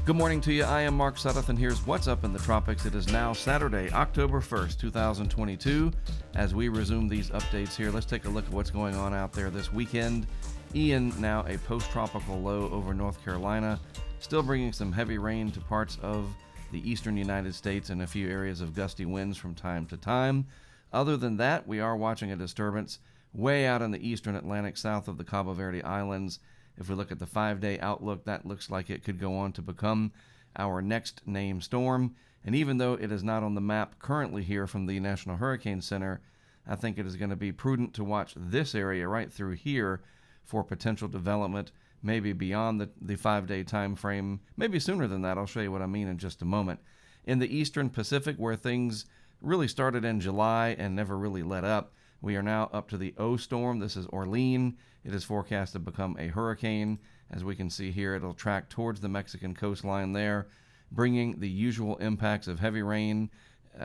Good morning to you. I am Mark Sudduth, and here's what's up in the tropics. It is now Saturday, October 1st, 2022. As we resume these updates here, let's take a look at what's going on out there this weekend. Ian, now a post-tropical low over North Carolina, still bringing some heavy rain to parts of the eastern United States and a few areas of gusty winds from time to time. Other than that, we are watching a disturbance way out in the eastern Atlantic south of the Cabo Verde Islands. If we look at the 5-day outlook, that looks like it could go on to become our next named storm. And even though it is not on the map currently here from the National Hurricane Center, I think it is going to be prudent to watch this area right through here for potential development, maybe beyond the 5-day time frame, maybe sooner than that. I'll show you what I mean in just a moment. In the eastern Pacific, where things really started in July and never really let up, we are now up to the O storm. This is Orlean. It is forecast to become a hurricane. As we can see here, it'll track towards the Mexican coastline there, bringing the usual impacts of heavy rain,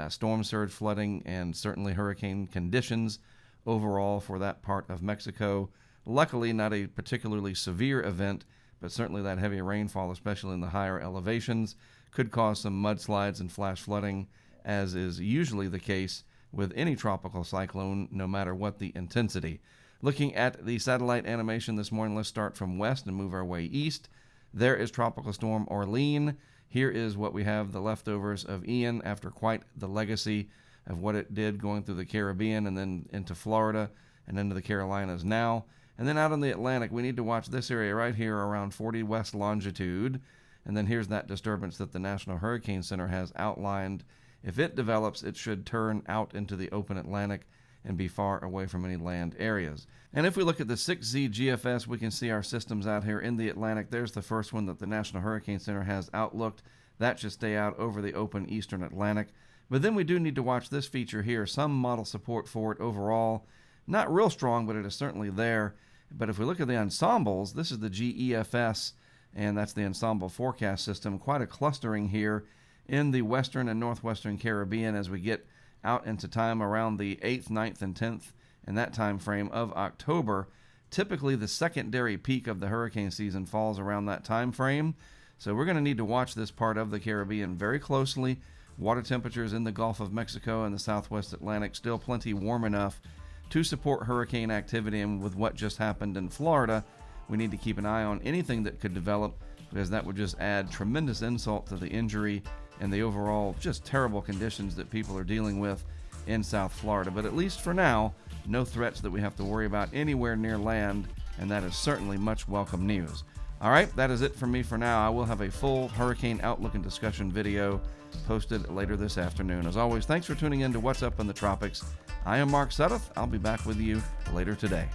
storm surge flooding, and certainly hurricane conditions overall for that part of Mexico. Luckily, not a particularly severe event, but certainly that heavy rainfall, especially in the higher elevations, could cause some mudslides and flash flooding, as is usually the case with any tropical cyclone, no matter what the intensity. Looking at the satellite animation this morning, let's start from west and move our way east. There is Tropical Storm Orlean. Here is what we have, the leftovers of Ian after quite the legacy of what it did going through the Caribbean and then into Florida and into the Carolinas now. And then out in the Atlantic, we need to watch this area right here around 40 west longitude. And then here's that disturbance that the National Hurricane Center has outlined. If it develops, it should turn out into the open Atlantic and be far away from any land areas. And if we look at the 6Z GFS, we can see our systems out here in the Atlantic. There's the first one that the National Hurricane Center has outlooked. That should stay out over the open eastern Atlantic. But then we do need to watch this feature here. Some model support for it overall. Not real strong, but it is certainly there. But if we look at the ensembles, this is the GEFS, and that's the ensemble forecast system. Quite a clustering here in the western and northwestern Caribbean as we get out into time around the 8th, 9th, and 10th in that time frame of October. Typically, the secondary peak of the hurricane season falls around that time frame. So we're going to need to watch this part of the Caribbean very closely. Water temperatures in the Gulf of Mexico and the southwest Atlantic still plenty warm enough to support hurricane activity. And with what just happened in Florida, we need to keep an eye on anything that could develop, because that would just add tremendous insult to the injury and the overall just terrible conditions that people are dealing with in South Florida. But at least for now, no threats that we have to worry about anywhere near land, and that is certainly much welcome news. All right, that is it for me for now. I will have a full hurricane outlook and discussion video posted later this afternoon. As always, thanks for tuning in to What's Up in the Tropics. I am Mark Sudduth. I'll be back with you later today.